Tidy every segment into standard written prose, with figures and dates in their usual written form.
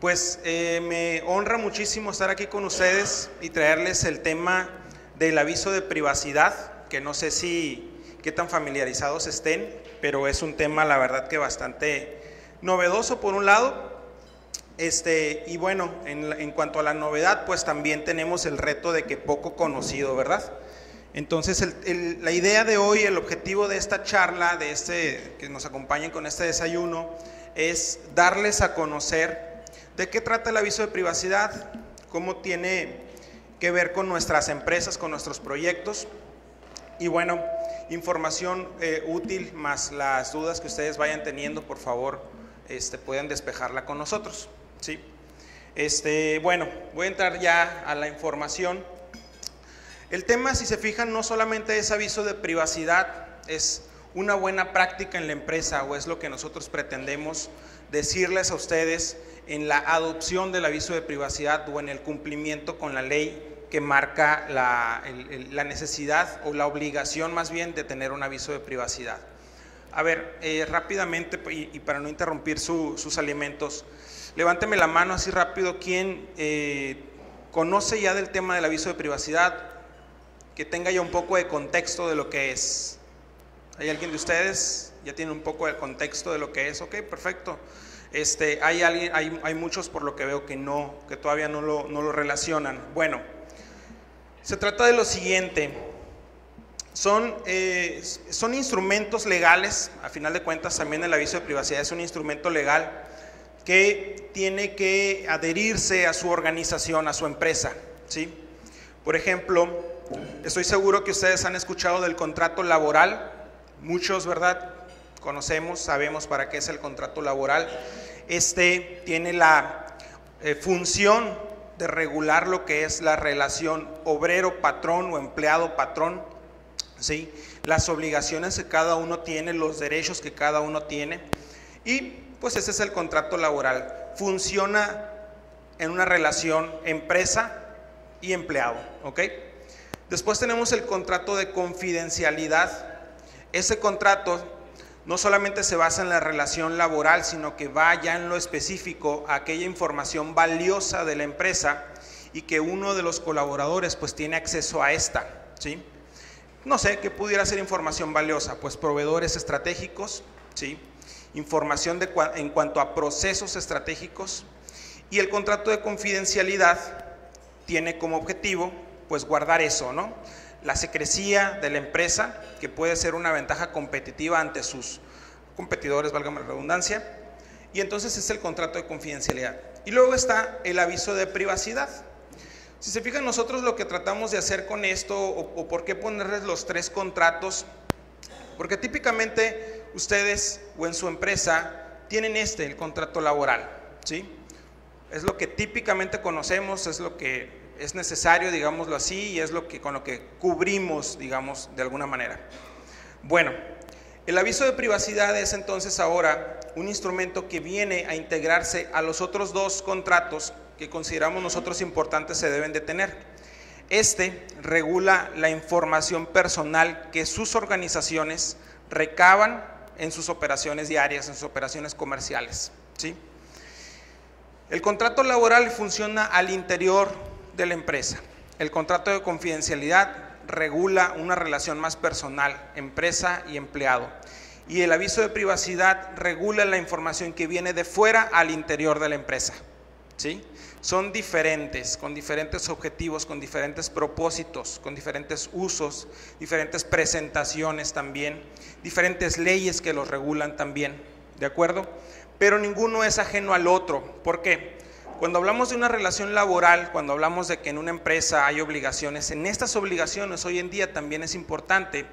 Pues me honra muchísimo estar aquí con ustedes y traerles el tema del aviso de privacidad, que no sé qué tan familiarizados estén, pero es un tema la verdad que bastante novedoso por un lado. Y bueno, en cuanto a la novedad, pues también tenemos el reto de que poco conocido, ¿verdad? Entonces la idea de hoy, el objetivo de esta charla, que nos acompañen con este desayuno, es darles a conocer de qué trata el aviso de privacidad, cómo tiene que ver con nuestras empresas, con nuestros proyectos, y bueno, información útil más las dudas que ustedes vayan teniendo, por favor, pueden despejarla con nosotros, ¿sí? Bueno, voy a entrar ya a la información. El tema, si se fijan, no solamente es aviso de privacidad, es una buena práctica en la empresa, o es lo que nosotros pretendemos decirles a ustedes en la adopción del aviso de privacidad o en el cumplimiento con la ley que marca la necesidad o la obligación más bien de tener un aviso de privacidad. A ver, rápidamente y para no interrumpir sus alimentos, levánteme la mano así rápido, ¿quién conoce ya del tema del aviso de privacidad? Que tenga ya un poco de contexto de lo que es. ¿Hay alguien de ustedes? ¿Ya tiene un poco de contexto de lo que es? Ok, perfecto. Hay muchos por lo que veo que todavía no lo relacionan. Bueno, se trata de lo siguiente. Son instrumentos legales, a final de cuentas también el aviso de privacidad es un instrumento legal que tiene que adherirse a su organización, a su empresa, ¿sí? Por ejemplo, estoy seguro que ustedes han escuchado del contrato laboral, muchos, ¿verdad? Conocemos, sabemos para qué es el contrato laboral. Tiene la función de regular lo que es la relación obrero-patrón o empleado-patrón, ¿sí? Las obligaciones que cada uno tiene, los derechos que cada uno tiene, y pues ese es el contrato laboral. Funciona en una relación empresa y empleado, ¿ok? Después tenemos el contrato de confidencialidad. Ese contrato no solamente se basa en la relación laboral, sino que va ya en lo específico a aquella información valiosa de la empresa y que uno de los colaboradores pues tiene acceso a esta, ¿sí? No sé, ¿qué pudiera ser información valiosa? Pues proveedores estratégicos, ¿sí? Información en cuanto a procesos estratégicos, y el contrato de confidencialidad tiene como objetivo pues guardar eso, ¿no? La secrecía de la empresa, que puede ser una ventaja competitiva ante sus competidores, válgame la redundancia, y entonces es el contrato de confidencialidad. Y luego está el aviso de privacidad. Si se fijan, nosotros lo que tratamos de hacer con esto, o por qué ponerles los tres contratos, porque típicamente ustedes o en su empresa tienen el contrato laboral, ¿sí? Es lo que típicamente conocemos, es lo que es necesario, digámoslo así, y es con lo que cubrimos, digamos, de alguna manera. Bueno, el aviso de privacidad es entonces ahora un instrumento que viene a integrarse a los otros dos contratos que consideramos nosotros importantes se deben de tener. Regula la información personal que sus organizaciones recaban en sus operaciones diarias, en sus operaciones comerciales, ¿sí? El contrato laboral funciona al interior de la empresa. El contrato de confidencialidad regula una relación más personal, empresa y empleado. Y el aviso de privacidad regula la información que viene de fuera al interior de la empresa, ¿sí? Son diferentes, con diferentes objetivos, con diferentes propósitos, con diferentes usos, diferentes presentaciones también, diferentes leyes que los regulan también, ¿de acuerdo? Pero ninguno es ajeno al otro. ¿Por qué? Cuando hablamos de una relación laboral, cuando hablamos de que en una empresa hay obligaciones, en estas obligaciones hoy en día también es importante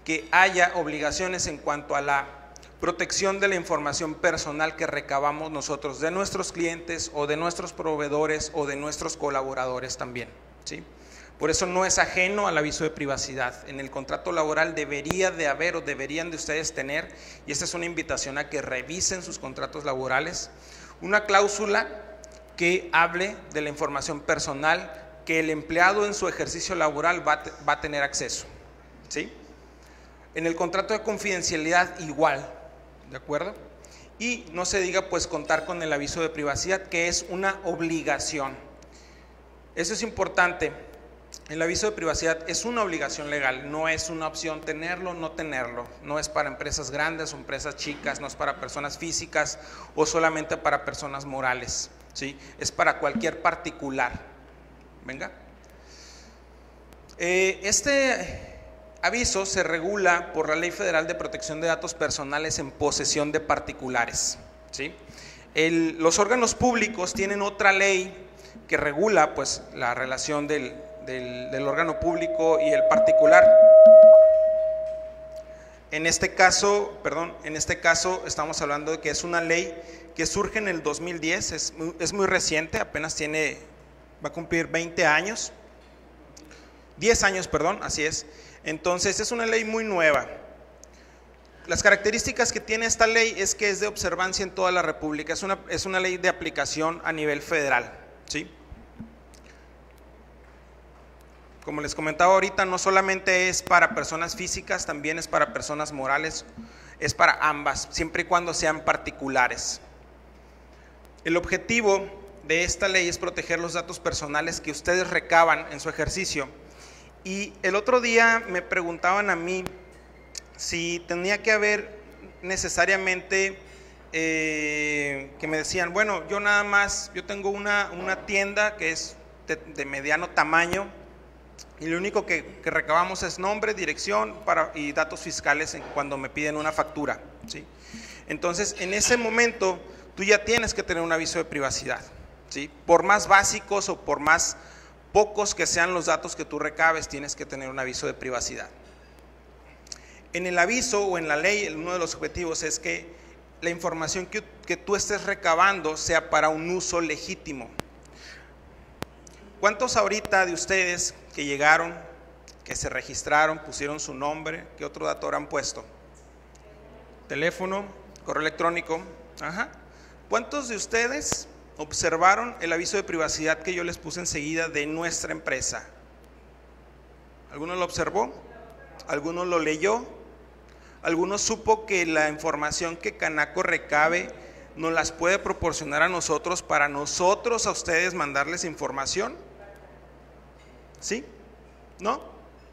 que haya obligaciones en cuanto a la protección de la información personal que recabamos nosotros de nuestros clientes o de nuestros proveedores o de nuestros colaboradores también, ¿sí? Por eso no es ajeno al aviso de privacidad. En el contrato laboral debería de haber o deberían de ustedes tener, y esta es una invitación a que revisen sus contratos laborales, una cláusula que hable de la información personal que el empleado en su ejercicio laboral va a tener acceso, ¿sí? En el contrato de confidencialidad igual, ¿de acuerdo? y no se diga pues contar con el aviso de privacidad, que es una obligación. Eso es importante. El aviso de privacidad es una obligación legal, no es una opción tenerlo o no tenerlo. No es para empresas grandes o empresas chicas, no es para personas físicas o solamente para personas morales, ¿sí? Es para cualquier particular. Venga. Este aviso se regula por la Ley Federal de Protección de Datos Personales en posesión de particulares, ¿sí? Los órganos públicos tienen otra ley que regula pues la relación del órgano público y el particular. En este caso estamos hablando de que es una ley que surge en el 2010, es muy reciente, apenas va a cumplir 20 años, 10 años, perdón, así es. Entonces es una ley muy nueva. Las características que tiene esta ley es que es de observancia en toda la República, es una ley de aplicación a nivel federal, ¿sí? Como les comentaba ahorita, no solamente es para personas físicas, también es para personas morales, es para ambas, siempre y cuando sean particulares. El objetivo de esta ley es proteger los datos personales que ustedes recaban en su ejercicio. Y el otro día me preguntaban a mí si tenía que haber necesariamente, que me decían, bueno, yo tengo una tienda que es de mediano tamaño, y lo único que recabamos es nombre, dirección y datos fiscales cuando me piden una factura, ¿sí? Entonces, en ese momento, tú ya tienes que tener un aviso de privacidad, ¿sí? Por más básicos o por más pocos que sean los datos que tú recabes, tienes que tener un aviso de privacidad. En el aviso o en la ley, uno de los objetivos es que la información que tú estés recabando sea para un uso legítimo. ¿Cuántos ahorita de ustedes que llegaron, que se registraron, pusieron su nombre, qué otro dato habrán puesto? Teléfono, correo electrónico. Ajá. ¿Cuántos de ustedes observaron el aviso de privacidad que yo les puse enseguida de nuestra empresa? ¿Alguno lo observó? ¿Alguno lo leyó? ¿Alguno supo que la información que Canaco recabe nos las puede proporcionar a nosotros para nosotros a ustedes mandarles información? ¿Sí? ¿No?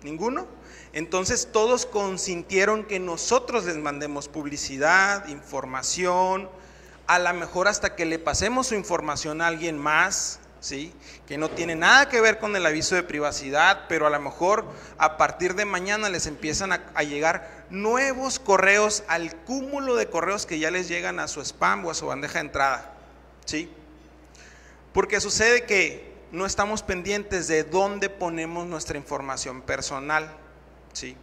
¿Ninguno? Entonces todos consintieron que nosotros les mandemos publicidad, información, a lo mejor hasta que le pasemos su información a alguien más, ¿sí? Que no tiene nada que ver con el aviso de privacidad, pero a lo mejor a partir de mañana les empiezan a llegar nuevos correos al cúmulo de correos que ya les llegan a su spam o a su bandeja de entrada, ¿sí? Porque sucede que no estamos pendientes de dónde ponemos nuestra información personal, ¿sí?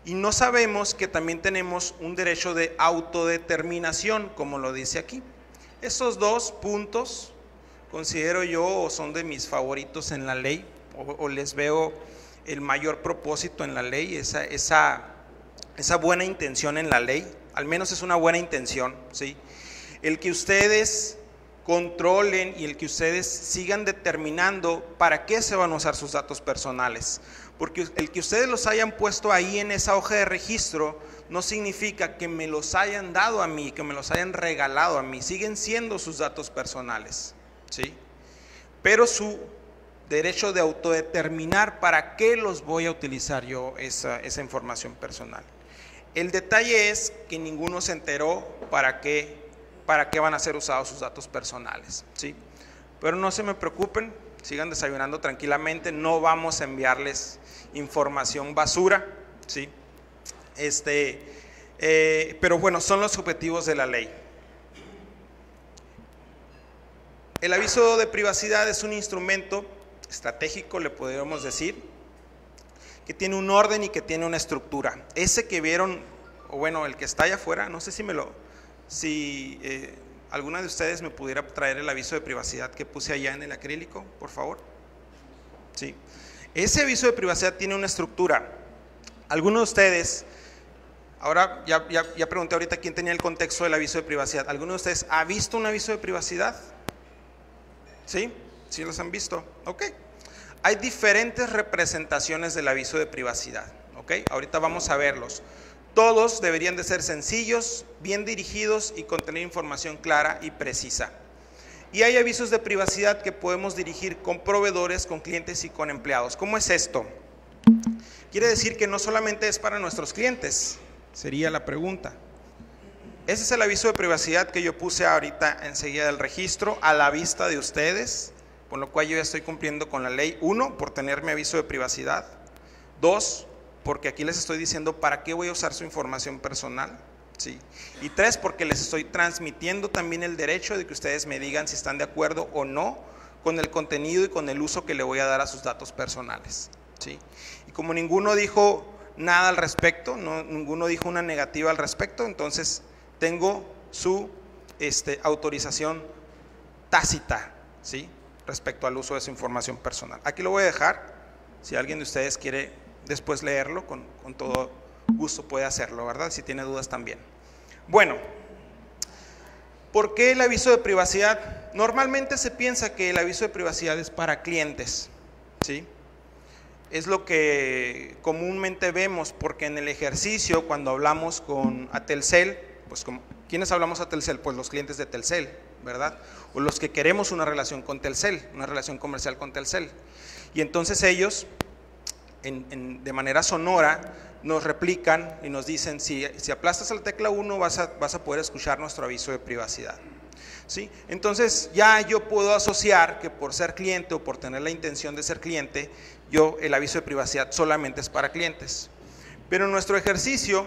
Y no sabemos que también tenemos un derecho de autodeterminación, como lo dice aquí. Esos dos puntos considero yo son de mis favoritos en la ley, o les veo el mayor propósito en la ley, esa buena intención en la ley, al menos es una buena intención, ¿sí? El que ustedes controlen y el que ustedes sigan determinando para qué se van a usar sus datos personales. Porque el que ustedes los hayan puesto ahí en esa hoja de registro no significa que me los hayan dado a mí, que me los hayan regalado a mí. Siguen siendo sus datos personales, ¿sí? Pero su derecho de autodeterminar para qué los voy a utilizar yo esa información personal. El detalle es que ninguno se enteró para qué van a ser usados sus datos personales, ¿sí? Pero no se me preocupen, sigan desayunando tranquilamente, no vamos a enviarles información basura, ¿sí? Pero bueno, son los objetivos de la ley. El aviso de privacidad es un instrumento estratégico, le podríamos decir, que tiene un orden y que tiene una estructura. Ese que vieron, o bueno, el que está allá afuera, no sé si alguna de ustedes me pudiera traer el aviso de privacidad que puse allá en el acrílico, por favor. Sí. Ese aviso de privacidad tiene una estructura. Algunos de ustedes, ahora ya pregunté ahorita quién tenía el contexto del aviso de privacidad. ¿Alguno de ustedes ha visto un aviso de privacidad? ¿Sí? ¿Sí los han visto? Ok. Hay diferentes representaciones del aviso de privacidad, ¿ok? Ahorita vamos a verlos. Todos deberían de ser sencillos, bien dirigidos y contener información clara y precisa. Y hay avisos de privacidad que podemos dirigir con proveedores, con clientes y con empleados. ¿Cómo es esto? Quiere decir que no solamente es para nuestros clientes, sería la pregunta. Ese es el aviso de privacidad que yo puse ahorita enseguida del registro a la vista de ustedes, con lo cual yo ya estoy cumpliendo con la ley. 1, por tener mi aviso de privacidad. 2, porque aquí les estoy diciendo para qué voy a usar su información personal. ¿Sí? Y 3, porque les estoy transmitiendo también el derecho de que ustedes me digan si están de acuerdo o no con el contenido y con el uso que le voy a dar a sus datos personales. ¿Sí? Y como ninguno dijo nada al respecto, ninguno dijo una negativa al respecto, entonces tengo su autorización tácita, ¿sí? Respecto al uso de su información personal. Aquí lo voy a dejar, si alguien de ustedes quiere después leerlo, con todo gusto puede hacerlo, ¿verdad? Si tiene dudas también. Bueno, ¿por qué el aviso de privacidad? Normalmente se piensa que el aviso de privacidad es para clientes, ¿sí? Es lo que comúnmente vemos, porque en el ejercicio, cuando hablamos con Telcel, pues ¿quiénes hablamos a Telcel? Pues los clientes de Telcel, ¿verdad? O los que queremos una relación con Telcel, una relación comercial con Telcel. Y entonces ellos, de manera sonora, nos replican y nos dicen, si aplastas la tecla 1 vas a poder escuchar nuestro aviso de privacidad. ¿Sí? Entonces ya yo puedo asociar que por ser cliente o por tener la intención de ser cliente, el aviso de privacidad solamente es para clientes. Pero en nuestro ejercicio,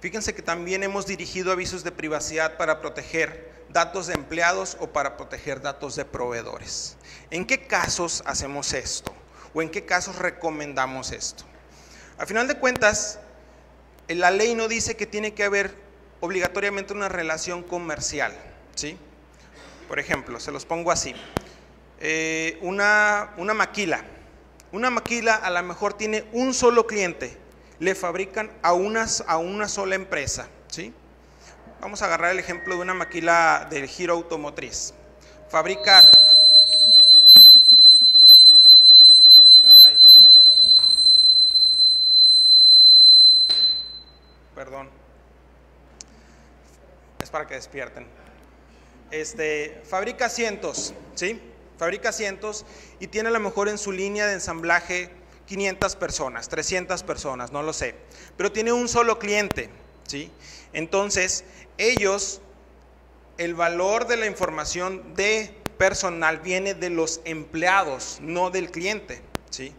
fíjense que también hemos dirigido avisos de privacidad para proteger datos de empleados o para proteger datos de proveedores. ¿En qué casos hacemos esto? ¿O en qué casos recomendamos esto? A final de cuentas, la ley no dice que tiene que haber obligatoriamente una relación comercial, ¿sí? Por ejemplo, se los pongo así. Una maquila. Una maquila a lo mejor tiene un solo cliente, le fabrican a una sola empresa, ¿sí? Vamos a agarrar el ejemplo de una maquila del giro automotriz. Fabrica... Perdón. Es para que despierten. Fabrica asientos, ¿sí? Fabrica asientos y tiene a lo mejor en su línea de ensamblaje 500 personas, 300 personas, no lo sé. Pero tiene un solo cliente, ¿sí? Entonces, el valor de la información de personal viene de los empleados, no del cliente, ¿sí?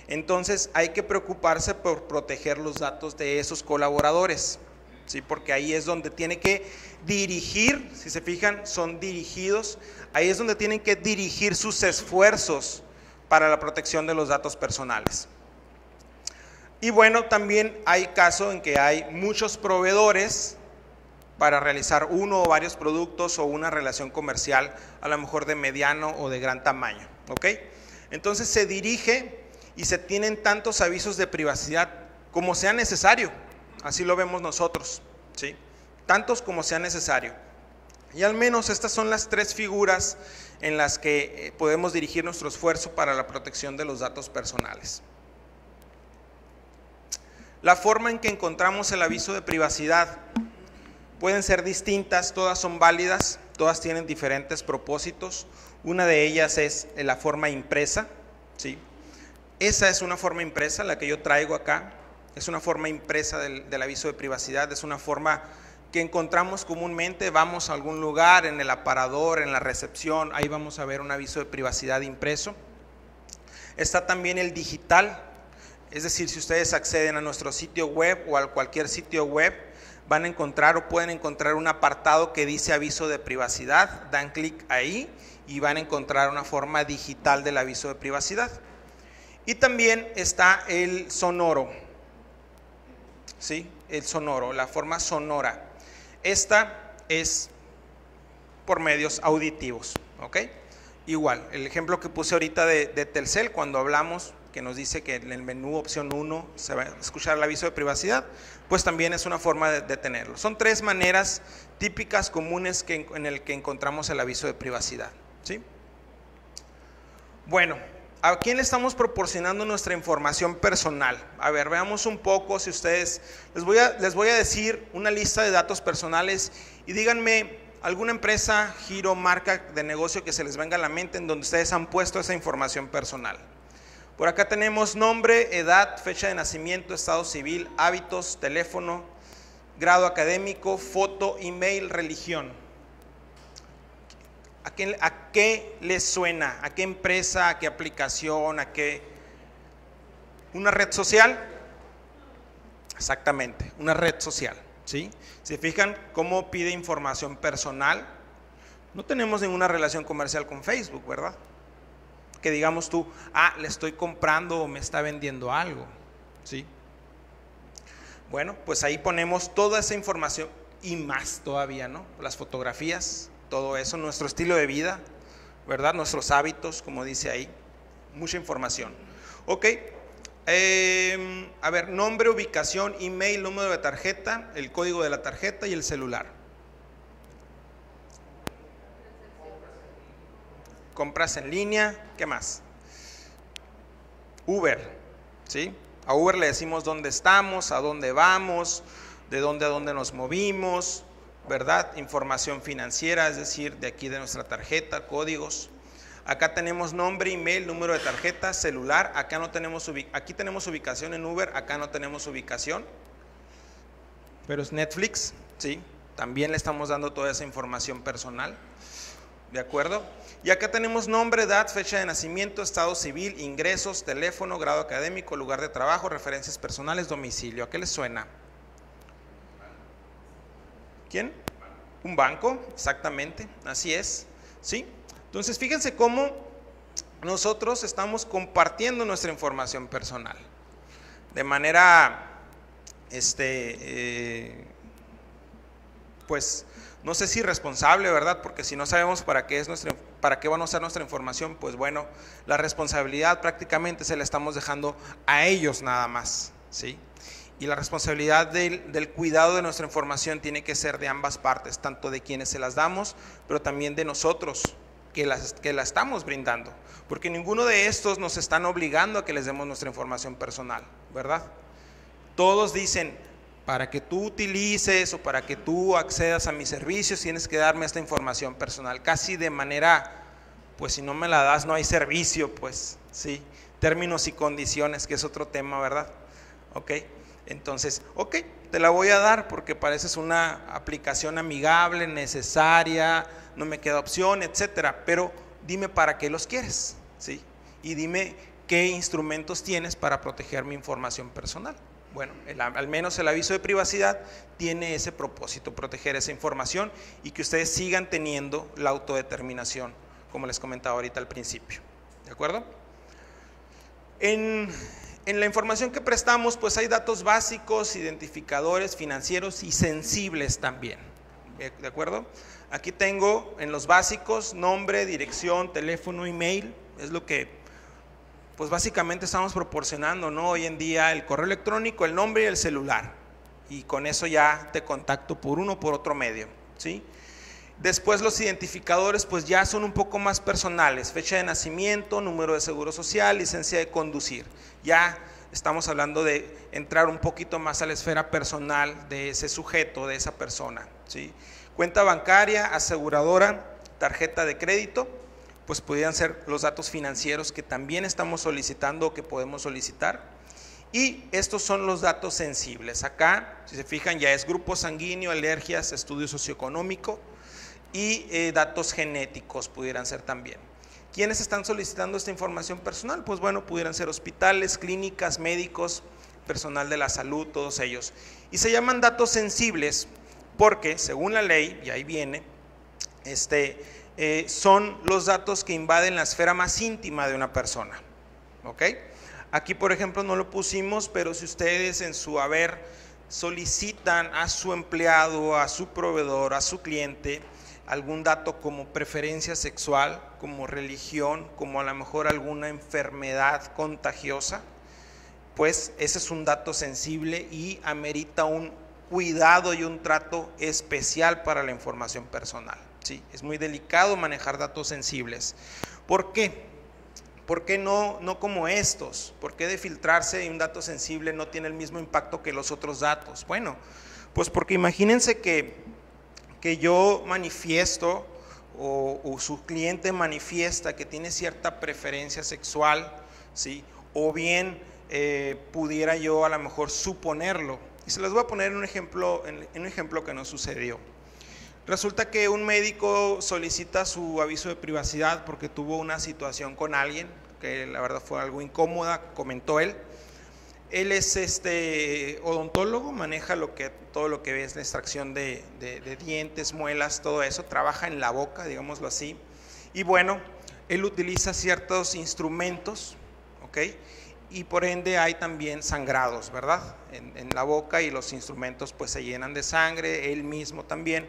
Entonces, hay que preocuparse por proteger los datos de esos colaboradores, ¿sí? Porque ahí es donde tiene que dirigir, si se fijan, son dirigidos, ahí es donde tienen que dirigir sus esfuerzos para la protección de los datos personales. Y bueno, también hay casos en que hay muchos proveedores para realizar uno o varios productos o una relación comercial, a lo mejor de mediano o de gran tamaño, ¿ok? Entonces se dirige y se tienen tantos avisos de privacidad como sea necesario, así lo vemos nosotros, ¿sí? Tantos como sea necesario. Y al menos estas son las 3 figuras en las que podemos dirigir nuestro esfuerzo para la protección de los datos personales. La forma en que encontramos el aviso de privacidad pueden ser distintas, todas son válidas, todas tienen diferentes propósitos. Una de ellas es la forma impresa, ¿sí? Esa es una forma impresa, la que yo traigo acá, es una forma impresa del aviso de privacidad, es una forma que encontramos comúnmente, vamos a algún lugar, en el aparador, en la recepción, ahí vamos a ver un aviso de privacidad impreso. Está también el digital, es decir, si ustedes acceden a nuestro sitio web o a cualquier sitio web, van a encontrar o pueden encontrar un apartado que dice aviso de privacidad, dan clic ahí y van a encontrar una forma digital del aviso de privacidad. Y también está el sonoro, ¿sí? El sonoro, la forma sonora. Esta es por medios auditivos, ¿ok? Igual, el ejemplo que puse ahorita de Telcel, cuando hablamos, que nos dice que en el menú opción 1 se va a escuchar el aviso de privacidad, pues también es una forma de tenerlo. Son 3 maneras típicas, comunes, en el que encontramos el aviso de privacidad, ¿sí? Bueno, ¿A quién le estamos proporcionando nuestra información personal? A ver, veamos un poco. Si ustedes, les voy a decir una lista de datos personales y díganme alguna empresa, giro, marca de negocio que se les venga a la mente en donde ustedes han puesto esa información personal. Por acá tenemos nombre, edad, fecha de nacimiento, estado civil, hábitos, teléfono, grado académico, foto, email, religión. ¿A qué les suena? ¿A qué empresa? ¿A qué aplicación? ¿A qué? ¿Una red social? Exactamente, una red social, ¿sí? ¿Se fijan cómo pide información personal? No tenemos ninguna relación comercial con Facebook, ¿verdad? Que digamos tú, le estoy comprando o me está vendiendo algo, ¿sí? Bueno, pues ahí ponemos toda esa información y más todavía, ¿no? Las fotografías, todo eso, nuestro estilo de vida, ¿verdad? Nuestros hábitos, como dice ahí, mucha información. Ok, a ver, nombre, ubicación, email, número de tarjeta, el código de la tarjeta y el celular. Compras en línea, ¿qué más? Uber, ¿sí? A Uber le decimos dónde estamos, a dónde vamos, de dónde a dónde nos movimos, ¿verdad? Información financiera, es decir, de aquí de nuestra tarjeta, códigos. Acá tenemos nombre, email, número de tarjeta, celular. Acá no tenemos aquí tenemos ubicación en Uber, acá no tenemos ubicación. Pero es Netflix, ¿sí? También le estamos dando toda esa información personal. ¿De acuerdo? Y acá tenemos nombre, edad, fecha de nacimiento, estado civil, ingresos, teléfono, grado académico, lugar de trabajo, referencias personales, domicilio. ¿A qué les suena? ¿Quién? Un banco, exactamente, así es, ¿sí? Entonces fíjense cómo nosotros estamos compartiendo nuestra información personal de manera, pues no sé si responsable, ¿verdad? Porque si no sabemos para qué van a usar nuestra información, pues bueno, la responsabilidad prácticamente se la estamos dejando a ellos nada más, ¿sí? Y la responsabilidad del cuidado de nuestra información tiene que ser de ambas partes, tanto de quienes se las damos, pero también de nosotros que la estamos brindando, porque ninguno de estos nos están obligando a que les demos nuestra información personal, ¿verdad? Todos dicen, para que tú utilices o para que tú accedas a mis servicios tienes que darme esta información personal, casi de manera, pues si no me la das no hay servicio, pues sí, términos y condiciones, que es otro tema, ¿verdad? Ok, entonces, ok, te la voy a dar porque pareces una aplicación amigable, necesaria, no me queda opción, etcétera, pero dime para qué los quieres, ¿sí? Y dime qué instrumentos tienes para proteger mi información personal. Bueno, al menos el aviso de privacidad tiene ese propósito, proteger esa información y que ustedes sigan teniendo la autodeterminación, como les comentaba ahorita al principio, ¿de acuerdo? En la información que prestamos, pues hay datos básicos, identificadores financieros y sensibles también, ¿de acuerdo? Aquí tengo en los básicos nombre, dirección, teléfono, email, es lo que pues básicamente estamos proporcionando, ¿no? Hoy en día el correo electrónico, el nombre y el celular, y con eso ya te contacto por uno o por otro medio, ¿sí? Después los identificadores pues ya son un poco más personales, fecha de nacimiento, número de seguro social, licencia de conducir. Ya estamos hablando de entrar un poquito más a la esfera personal de ese sujeto, de esa persona, ¿sí? Cuenta bancaria, aseguradora, tarjeta de crédito, pues pudieran ser los datos financieros que también estamos solicitando o que podemos solicitar. Y estos son los datos sensibles. Acá, si se fijan, ya es grupo sanguíneo, alergias, estudio socioeconómico y datos genéticos pudieran ser también. ¿Quiénes están solicitando esta información personal? Pues bueno, pudieran ser hospitales, clínicas, médicos, personal de la salud, todos ellos. Y se llaman datos sensibles porque, según la ley, y ahí viene, son los datos que invaden la esfera más íntima de una persona, ¿ok? Aquí, por ejemplo, no lo pusimos, pero si ustedes en su haber solicitan a su empleado, a su proveedor, a su cliente, algún dato como preferencia sexual, como religión, como a lo mejor alguna enfermedad contagiosa, pues ese es un dato sensible y amerita un cuidado y un trato especial para la información personal, ¿sí? Es muy delicado manejar datos sensibles. ¿Por qué? ¿Por qué no como estos? ¿Por qué de filtrarse un dato sensible no tiene el mismo impacto que los otros datos? Bueno, pues porque imagínense que yo manifiesto o su cliente manifiesta que tiene cierta preferencia sexual, ¿sí? O bien pudiera yo a lo mejor suponerlo. Y se les voy a poner un ejemplo que nos sucedió. Resulta que un médico solicita su aviso de privacidad porque tuvo una situación con alguien que la verdad fue algo incómoda, comentó él. Él es odontólogo, maneja todo lo que es la extracción de dientes, muelas, todo eso, trabaja en la boca, digámoslo así. Y bueno, él utiliza ciertos instrumentos, ¿ok? Y por ende hay también sangrados, ¿verdad? En la boca, y los instrumentos pues se llenan de sangre, él mismo también.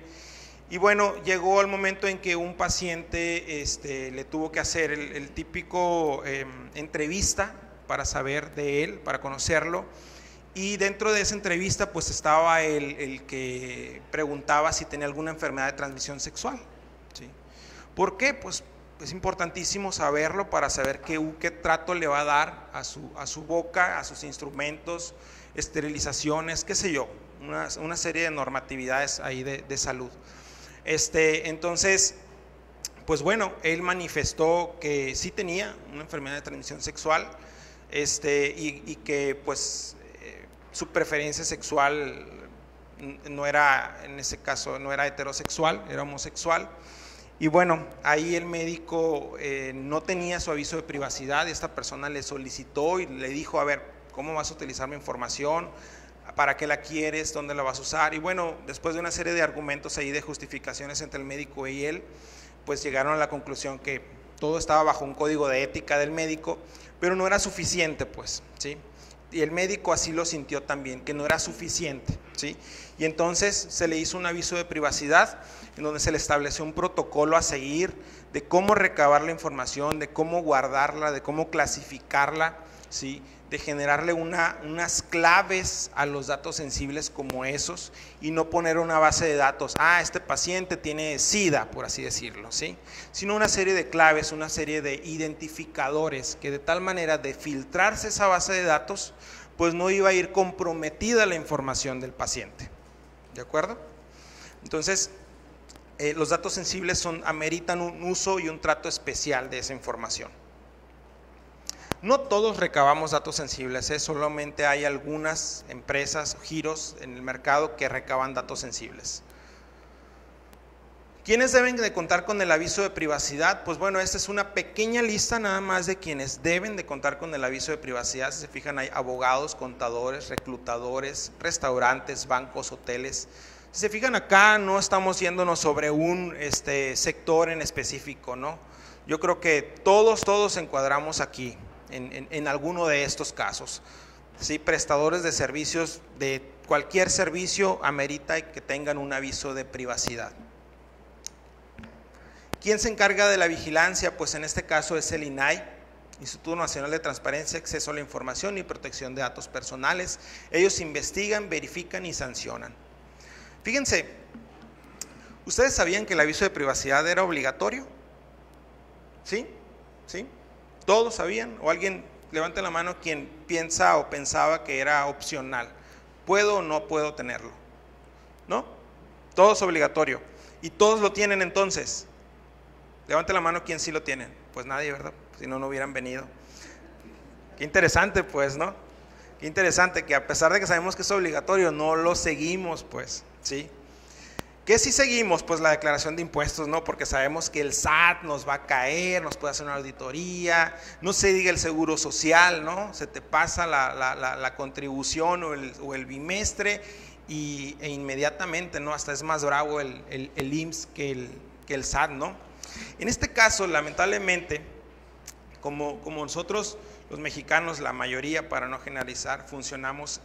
Y bueno, llegó el momento en que un paciente le tuvo que hacer el típico entrevista para saber de él, para conocerlo, y dentro de esa entrevista pues estaba el que preguntaba si tenía alguna enfermedad de transmisión sexual, ¿sí? ¿Por qué? Pues es importantísimo saberlo para saber qué trato le va a dar a su boca, a sus instrumentos, esterilizaciones, qué sé yo, una serie de normatividades ahí de salud. Entonces, pues bueno, él manifestó que sí tenía una enfermedad de transmisión sexual, y que pues su preferencia sexual no era, en ese caso, no era heterosexual, era homosexual. Y bueno, ahí el médico no tenía su aviso de privacidad, y esta persona le solicitó y le dijo: a ver, ¿cómo vas a utilizar mi información? ¿Para qué la quieres? ¿Dónde la vas a usar? Y bueno, después de una serie de argumentos ahí, de justificaciones entre el médico y él, pues llegaron a la conclusión que todo estaba bajo un código de ética del médico, pero no era suficiente, pues, ¿sí? Y el médico así lo sintió también, que no era suficiente, ¿sí? Y entonces se le hizo un aviso de privacidad en donde se le estableció un protocolo a seguir de cómo recabar la información, de cómo guardarla, de cómo clasificarla, ¿sí? De generarle unas claves a los datos sensibles como esos, y no poner una base de datos, este paciente tiene SIDA, por así decirlo, ¿sí? Sino una serie de claves, una serie de identificadores, que de tal manera de filtrarse esa base de datos, pues no iba a ir comprometida la información del paciente, ¿de acuerdo? Entonces, los datos sensibles ameritan un uso y un trato especial de esa información. No todos recabamos datos sensibles, solamente hay algunas empresas, giros en el mercado que recaban datos sensibles. ¿Quiénes deben de contar con el aviso de privacidad? Pues bueno, esta es una pequeña lista nada más de quienes deben de contar con el aviso de privacidad. Si se fijan, hay abogados, contadores, reclutadores, restaurantes, bancos, hoteles. Si se fijan acá, no estamos yéndonos sobre un sector en específico, ¿no? Yo creo que todos encuadramos aquí. En alguno de estos casos, ¿sí? Prestadores de servicios, de cualquier servicio, amerita que tengan un aviso de privacidad. ¿Quién se encarga de la vigilancia? Pues en este caso es el INAI, Instituto Nacional de Transparencia, Acceso a la Información y Protección de Datos Personales. Ellos investigan, verifican y sancionan. Fíjense, ¿ustedes sabían que el aviso de privacidad era obligatorio? ¿Sí? ¿Sí? ¿Todos sabían? ¿O alguien levante la mano quien piensa o pensaba que era opcional? ¿Puedo o no puedo tenerlo? ¿No? Todo es obligatorio. ¿Y todos lo tienen entonces? Levante la mano quien sí lo tienen. Pues nadie, ¿verdad? Si no, no hubieran venido. Qué interesante, pues, ¿no? Qué interesante que a pesar de que sabemos que es obligatorio, no lo seguimos, pues, ¿sí? ¿Qué sí seguimos? Pues la declaración de impuestos, ¿no? Porque sabemos que el SAT nos va a caer, nos puede hacer una auditoría, no se diga el seguro social, ¿no? Se te pasa la contribución o el bimestre e inmediatamente, ¿no? Hasta es más bravo el IMSS que el SAT, ¿no? En este caso, lamentablemente, como nosotros los mexicanos, la mayoría, para no generalizar, funcionamos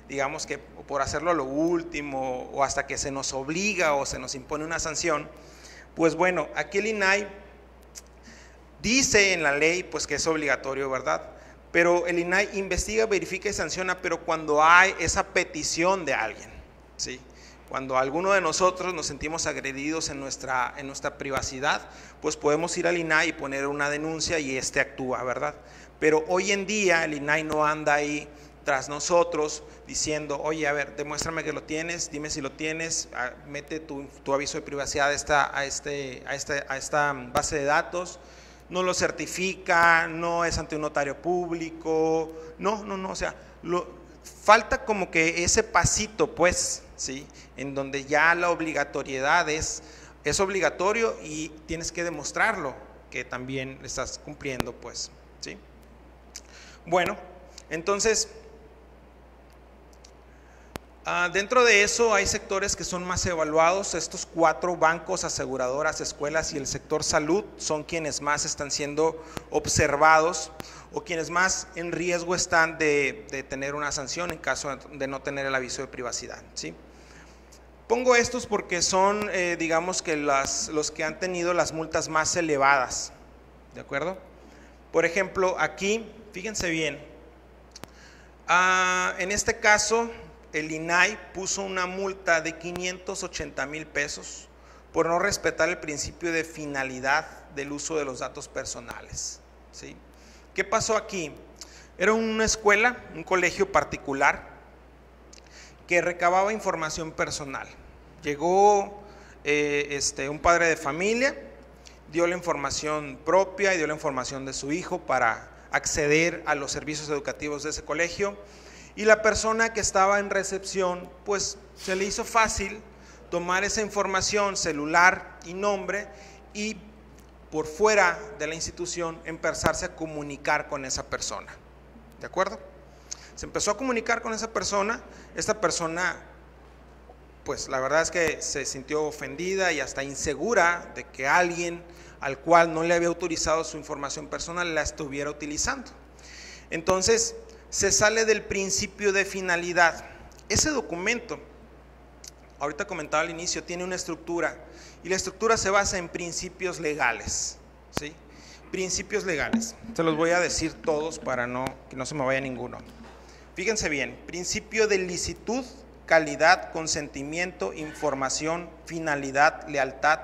digamos que por hacerlo a lo último, o hasta que se nos obliga o se nos impone una sanción, pues bueno, aquí el INAI dice en la ley pues que es obligatorio, ¿verdad? Pero el INAI investiga, verifica y sanciona, pero cuando hay esa petición de alguien, ¿sí? Cuando alguno de nosotros nos sentimos agredidos en nuestra privacidad, pues podemos ir al INAI y poner una denuncia y actúa, ¿verdad? Pero hoy en día el INAI no anda ahí tras nosotros diciendo, oye, a ver, demuéstrame que lo tienes, dime si lo tienes, mete tu aviso de privacidad a esta base de datos. No lo certifica, no es ante un notario público, no, o sea, falta como que ese pasito, pues, ¿sí? En donde ya la obligatoriedad es obligatorio y tienes que demostrarlo, que también estás cumpliendo, pues, ¿sí? Bueno, entonces, dentro de eso hay sectores que son más evaluados. Estos 4 bancos, aseguradoras, escuelas y el sector salud son quienes más están siendo observados o quienes más en riesgo están de tener una sanción en caso de no tener el aviso de privacidad, ¿sí? Pongo estos porque son, digamos que los que han tenido las multas más elevadas, ¿de acuerdo? Por ejemplo, aquí, fíjense bien, en este caso el INAI puso una multa de 580,000 pesos por no respetar el principio de finalidad del uso de los datos personales, ¿sí? ¿Qué pasó aquí? Era una escuela, un colegio particular que recababa información personal. Llegó un padre de familia, dio la información propia y dio la información de su hijo para acceder a los servicios educativos de ese colegio, y la persona que estaba en recepción, pues se le hizo fácil tomar esa información, celular y nombre, y por fuera de la institución empezarse a comunicar con esa persona, ¿de acuerdo? Se empezó a comunicar con esa persona. Esta persona, pues la verdad es que se sintió ofendida y hasta insegura de que alguien al cual no le había autorizado su información personal la estuviera utilizando. Entonces se sale del principio de finalidad. Ese documento, ahorita comentaba al inicio, tiene una estructura, y la estructura se basa en principios legales, ¿sí? Principios legales. Se los voy a decir todos para que no se me vaya ninguno. Fíjense bien: principio de licitud, calidad, consentimiento, información, finalidad, lealtad,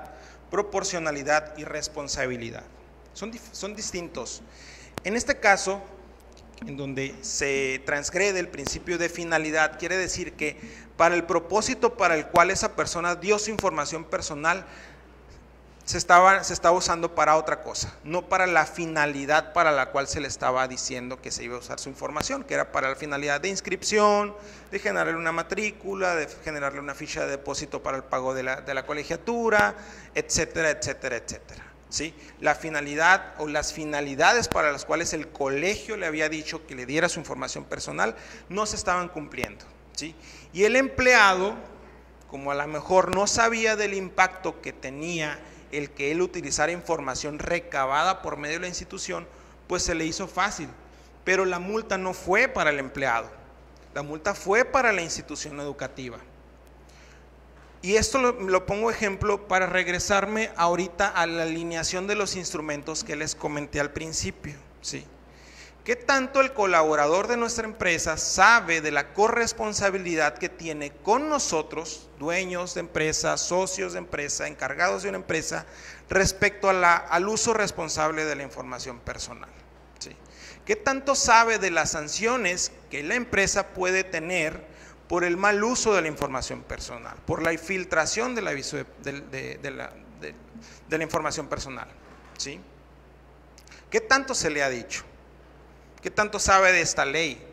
proporcionalidad y responsabilidad. Son distintos. En este caso, en donde se transgrede el principio de finalidad, quiere decir que para el propósito para el cual esa persona dio su información personal, se estaba usando para otra cosa, no para la finalidad para la cual se le estaba diciendo que se iba a usar su información, que era para la finalidad de inscripción, de generarle una matrícula, de generarle una ficha de depósito para el pago de la colegiatura, etcétera, etcétera, etcétera, ¿sí? La finalidad o las finalidades para las cuales el colegio le había dicho que le diera su información personal no se estaban cumpliendo, ¿sí? Y el empleado, como a lo mejor no sabía del impacto que tenía el que él utilizara información recabada por medio de la institución, pues se le hizo fácil. Pero la multa no fue para el empleado, la multa fue para la institución educativa. Y esto lo pongo ejemplo para regresarme ahorita a la alineación de los instrumentos que les comenté al principio, ¿sí? ¿Qué tanto el colaborador de nuestra empresa sabe de la corresponsabilidad que tiene con nosotros, dueños de empresa, socios de empresa, encargados de una empresa, respecto al uso responsable de la información personal, ¿sí? ¿Qué tanto sabe de las sanciones que la empresa puede tener por el mal uso de la información personal, por la infiltración del aviso de la información personal, ¿sí? ¿Qué tanto se le ha dicho? ¿Qué tanto sabe de esta ley?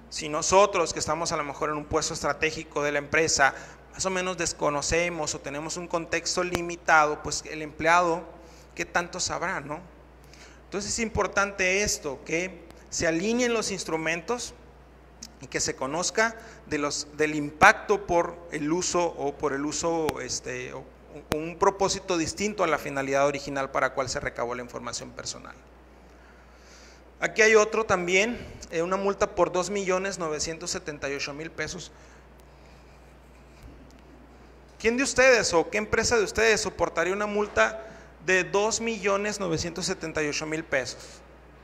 Si nosotros, que estamos a lo mejor en un puesto estratégico de la empresa, más o menos desconocemos o tenemos un contexto limitado, pues el empleado, ¿qué tanto sabrá, no? Entonces es importante esto, que se alineen los instrumentos y que se conozca del impacto por el uso o un propósito distinto a la finalidad original para la cual se recabó la información personal. Aquí hay otro también, una multa por 2,978,000 pesos. ¿Quién de ustedes o qué empresa de ustedes soportaría una multa de 2,978,000 pesos?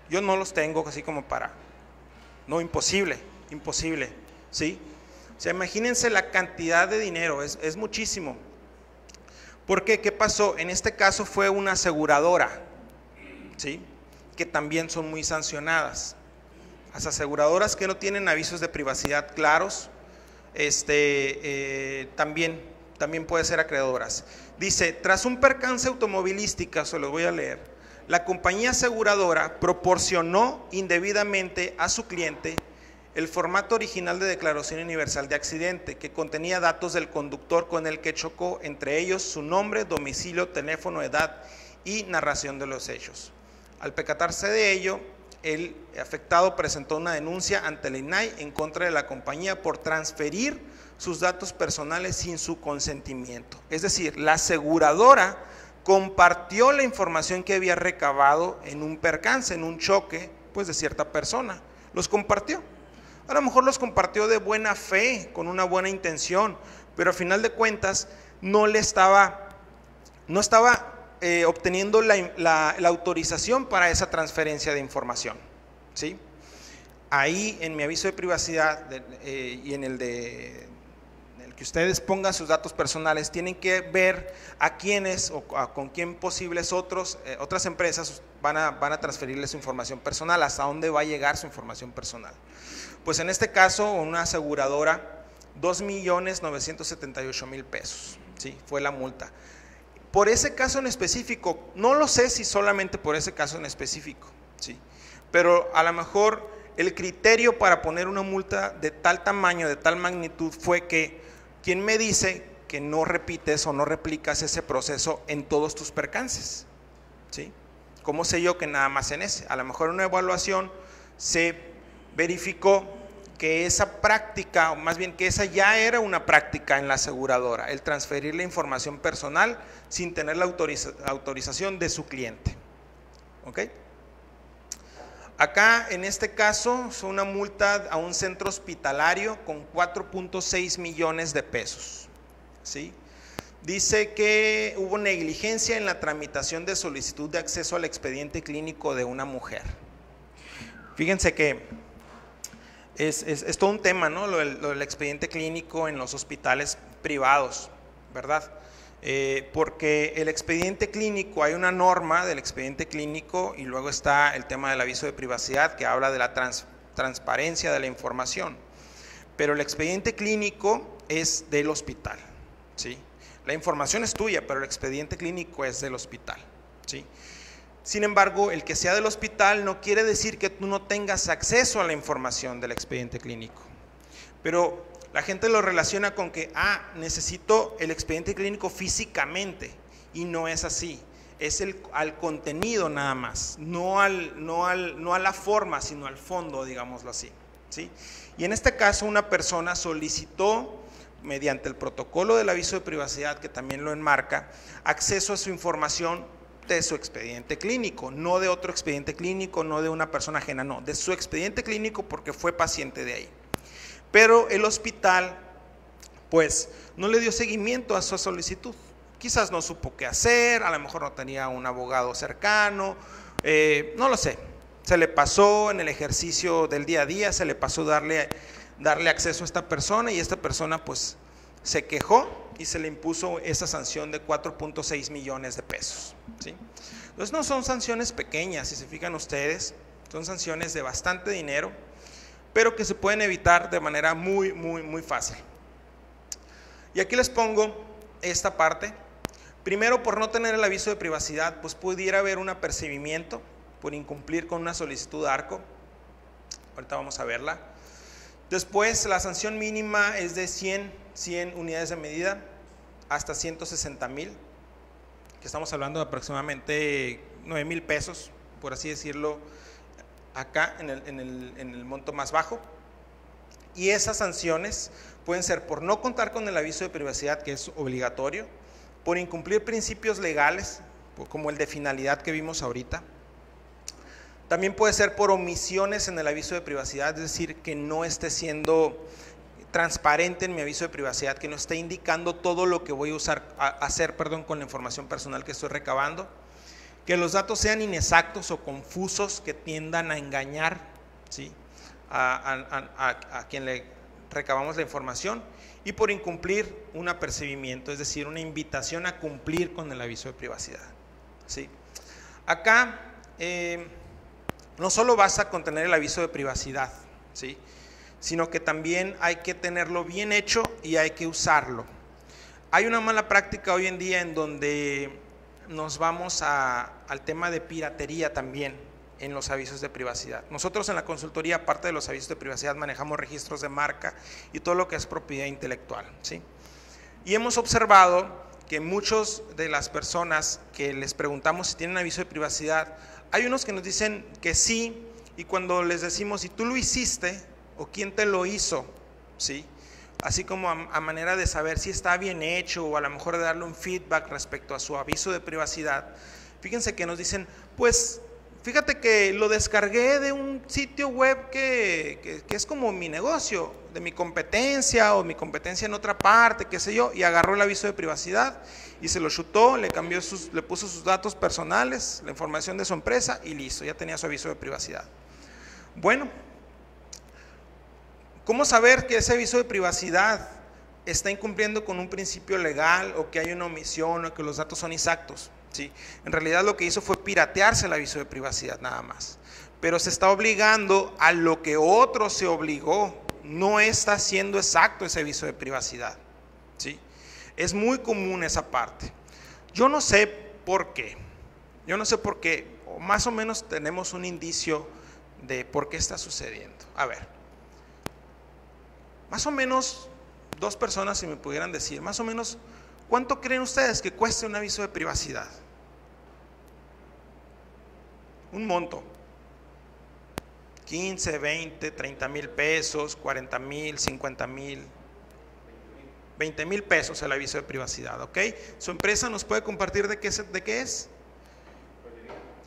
Yo no los tengo así como para... No, imposible, ¿sí? O sea, imagínense la cantidad de dinero, es muchísimo. ¿Por qué? ¿Qué pasó? En este caso fue una aseguradora, ¿sí?, que también son muy sancionadas. Las aseguradoras que no tienen avisos de privacidad claros, también pueden ser acreedoras. Dice, tras un percance automovilístico, se lo voy a leer, la compañía aseguradora proporcionó indebidamente a su cliente el formato original de declaración universal de accidente, que contenía datos del conductor con el que chocó, entre ellos su nombre, domicilio, teléfono, edad y narración de los hechos. Al percatarse de ello, el afectado presentó una denuncia ante el INAI en contra de la compañía por transferir sus datos personales sin su consentimiento. Es decir, la aseguradora compartió la información que había recabado en un percance, en un choque, pues de cierta persona. Los compartió. A lo mejor los compartió de buena fe, con una buena intención, pero al final de cuentas no estaba obteniendo la autorización para esa transferencia de información, ¿sí? Ahí en mi aviso de privacidad y en el que ustedes pongan sus datos personales, tienen que ver a quiénes o con quién posibles otras empresas van a transferirles su información personal, hasta dónde va a llegar su información personal. Pues en este caso, una aseguradora, 2,978,000 pesos, ¿sí?, fue la multa. Por ese caso en específico, no lo sé si solamente por ese caso en específico, ¿sí?, pero a lo mejor el criterio para poner una multa de tal tamaño, de tal magnitud, fue que, ¿quién me dice que no repites o no replicas ese proceso en todos tus percances? ¿Sí? ¿Cómo sé yo que nada más en ese? A lo mejor en una evaluación se verificó que esa práctica, o más bien que esa ya era una práctica en la aseguradora, el transferir la información personal sin tener la autorización de su cliente. ¿Ok? Acá en este caso es una multa a un centro hospitalario con 4.6 millones de pesos, ¿sí? Dice que hubo negligencia en la tramitación de solicitud de acceso al expediente clínico de una mujer. Fíjense que es todo un tema, ¿no? Lo del expediente clínico en los hospitales privados, ¿verdad? Porque el expediente clínico, hay una norma del expediente clínico y luego está el tema del aviso de privacidad que habla de la transparencia de la información. Pero el expediente clínico es del hospital, ¿sí? La información es tuya, pero el expediente clínico es del hospital, ¿sí? Sin embargo, el que sea del hospital no quiere decir que tú no tengas acceso a la información del expediente clínico. Pero la gente lo relaciona con que, necesito el expediente clínico físicamente, y no es así. Es al contenido nada más, no a la forma, sino al fondo, digámoslo así, ¿sí? Y en este caso una persona solicitó, mediante el protocolo del aviso de privacidad, que también lo enmarca, acceso a su información de su expediente clínico, no de otro expediente clínico, no de una persona ajena, no, de su expediente clínico porque fue paciente de ahí. Pero el hospital, pues, no le dio seguimiento a su solicitud. Quizás no supo qué hacer, a lo mejor no tenía un abogado cercano, no lo sé. Se le pasó en el ejercicio del día a día, se le pasó darle acceso a esta persona y esta persona, pues, se quejó y se le impuso esa sanción de 4.6 millones de pesos, ¿sí? Entonces no son sanciones pequeñas, si se fijan ustedes, son sanciones de bastante dinero, pero que se pueden evitar de manera muy, muy, muy fácil. Y aquí les pongo esta parte. Primero, por no tener el aviso de privacidad, pues pudiera haber un apercibimiento por incumplir con una solicitud de ARCO. Ahorita vamos a verla. Después, la sanción mínima es de 100 unidades de medida hasta 160,000, que estamos hablando de aproximadamente 9,000 pesos, por así decirlo, acá en el monto más bajo. Y esas sanciones pueden ser por no contar con el aviso de privacidad, que es obligatorio, por incumplir principios legales, como el de finalidad que vimos ahorita. También puede ser por omisiones en el aviso de privacidad, es decir, que no esté siendo transparente en mi aviso de privacidad, que no esté indicando todo lo que voy a hacer con la información personal que estoy recabando, que los datos sean inexactos o confusos, que tiendan a engañar, ¿sí?, a quien le recabamos la información, y por incumplir un apercibimiento, es decir, una invitación a cumplir con el aviso de privacidad, ¿sí? Acá no solo basta con tener el aviso de privacidad, ¿sí?, sino que también hay que tenerlo bien hecho y hay que usarlo. Hay una mala práctica hoy en día en donde nos vamos al tema de piratería también en los avisos de privacidad. Nosotros en la consultoría, aparte de los avisos de privacidad, manejamos registros de marca y todo lo que es propiedad intelectual, ¿sí? Y hemos observado que muchas de las personas que les preguntamos si tienen aviso de privacidad, hay unos que nos dicen que sí, y cuando les decimos si tú lo hiciste o quién te lo hizo, ¿sí?, así como a manera de saber si está bien hecho o a lo mejor de darle un feedback respecto a su aviso de privacidad, fíjense que nos dicen, pues fíjate que lo descargué de un sitio web que es como mi negocio, de mi competencia o mi competencia en otra parte, qué sé yo, y agarró el aviso de privacidad y se lo chutó, le puso sus datos personales, la información de su empresa y listo, ya tenía su aviso de privacidad. Bueno, ¿cómo saber que ese aviso de privacidad está incumpliendo con un principio legal o que hay una omisión o que los datos son exactos? ¿Sí? En realidad lo que hizo fue piratearse el aviso de privacidad nada más, pero se está obligando a lo que otro se obligó, no está siendo exacto ese aviso de privacidad, ¿sí? Es muy común esa parte. Yo no sé por qué, o más o menos tenemos un indicio de por qué está sucediendo. A ver, más o menos, dos personas, si me pudieran decir, más o menos, ¿cuánto creen ustedes que cueste un aviso de privacidad? Un monto. 15, 20, 30 mil pesos, 40 mil, 50 mil, 20 mil pesos el aviso de privacidad, ¿ok? ¿Su empresa nos puede compartir de qué es?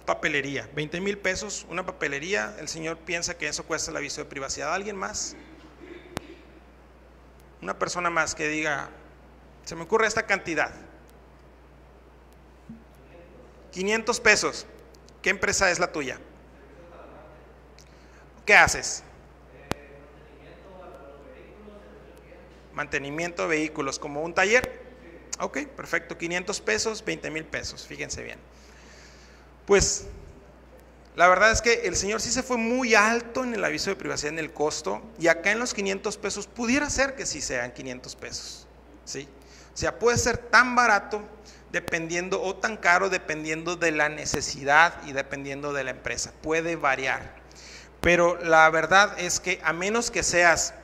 Papelería. 20 mil pesos, una papelería. El señor piensa que eso cuesta el aviso de privacidad. ¿Alguien más? Una persona más que diga, se me ocurre esta cantidad. 500 pesos. ¿Qué empresa es la tuya? ¿Qué haces? Mantenimiento de vehículos, ¿como un taller? Ok, perfecto, 500 pesos, 20 mil pesos, fíjense bien. Pues la verdad es que el señor sí se fue muy alto en el aviso de privacidad, en el costo, y acá en los 500 pesos pudiera ser que sí sean 500 pesos, ¿sí? O sea, puede ser tan barato dependiendo, o tan caro dependiendo de la necesidad y dependiendo de la empresa, puede variar. Pero la verdad es que a menos que seas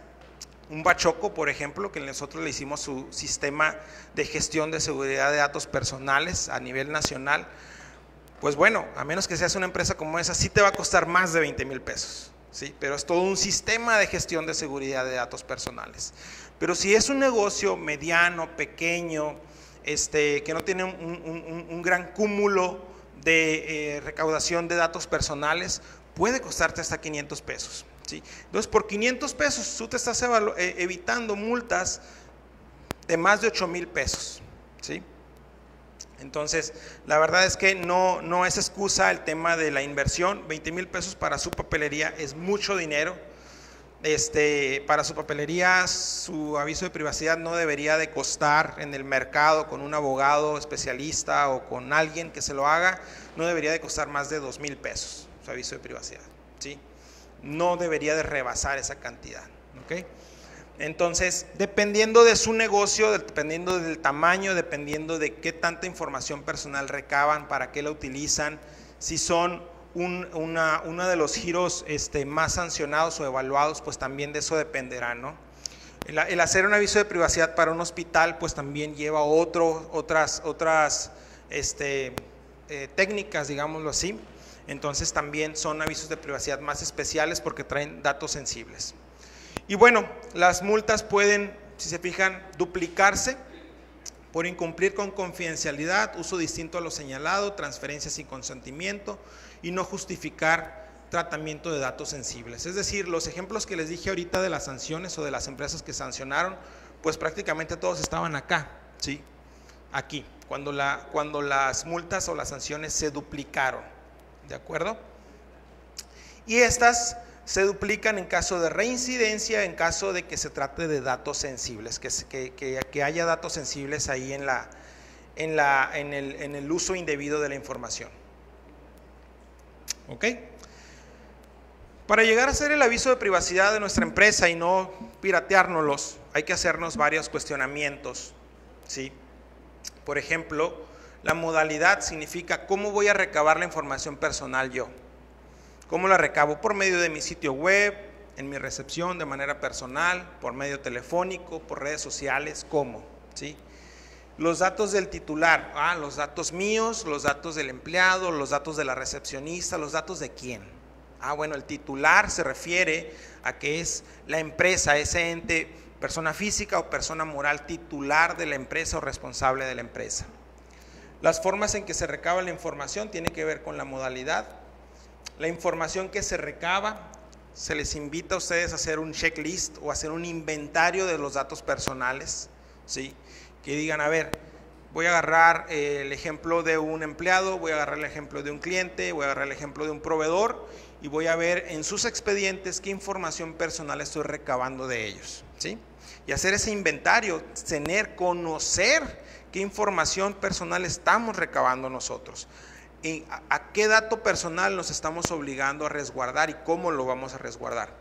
un bachoco, por ejemplo, que nosotros le hicimos su sistema de gestión de seguridad de datos personales a nivel nacional, pues bueno, a menos que seas una empresa como esa, sí te va a costar más de 20 mil pesos, ¿sí? Pero es todo un sistema de gestión de seguridad de datos personales. Pero si es un negocio mediano, pequeño, que no tiene un gran cúmulo de recaudación de datos personales, puede costarte hasta 500 pesos, ¿sí? Entonces, por 500 pesos tú te estás evitando multas de más de 8 mil pesos, ¿sí? Entonces, la verdad es que no es excusa el tema de la inversión. 20 mil pesos para su papelería es mucho dinero. Para su papelería, su aviso de privacidad no debería de costar en el mercado con un abogado especialista o con alguien que se lo haga, no debería de costar más de 2 mil pesos su aviso de privacidad, ¿sí? No debería de rebasar esa cantidad, ¿ok? Entonces, dependiendo de su negocio, dependiendo del tamaño, dependiendo de qué tanta información personal recaban, para qué la utilizan, si son uno de los giros más sancionados o evaluados, pues también de eso dependerá, ¿no? El hacer un aviso de privacidad para un hospital, pues también lleva otras técnicas, digámoslo así. Entonces también son avisos de privacidad más especiales porque traen datos sensibles. Y bueno, las multas pueden, si se fijan, duplicarse por incumplir con confidencialidad, uso distinto a lo señalado, transferencia sin consentimiento y no justificar tratamiento de datos sensibles. Es decir, los ejemplos que les dije ahorita de las sanciones o de las empresas que sancionaron, pues prácticamente todos estaban acá, ¿sí? Aquí, cuando las multas o las sanciones se duplicaron, ¿de acuerdo? Y estas Se duplican en caso de reincidencia, en caso de que se trate de datos sensibles, que haya datos sensibles ahí en el uso indebido de la información. ¿Ok? Para llegar a hacer el aviso de privacidad de nuestra empresa y no pirateárnoslos, hay que hacernos varios cuestionamientos, ¿sí? Por ejemplo, la modalidad significa cómo voy a recabar la información personal yo. ¿Cómo la recabo? Por medio de mi sitio web, en mi recepción de manera personal, por medio telefónico, por redes sociales, ¿cómo? ¿Sí? Los datos del titular, los datos míos, los datos del empleado, los datos de la recepcionista, ¿los datos de quién? Bueno, el titular se refiere a que es la empresa, ese ente, persona física o persona moral titular de la empresa o responsable de la empresa. Las formas en que se recaba la información tiene que ver con la modalidad. La información que se recaba, se les invita a ustedes a hacer un checklist o hacer un inventario de los datos personales, ¿sí? Que digan, a ver, voy a agarrar el ejemplo de un empleado, voy a agarrar el ejemplo de un cliente, voy a agarrar el ejemplo de un proveedor y voy a ver en sus expedientes qué información personal estoy recabando de ellos, ¿sí? Y hacer ese inventario, conocer qué información personal estamos recabando nosotros. ¿A qué dato personal nos estamos obligando a resguardar y cómo lo vamos a resguardar?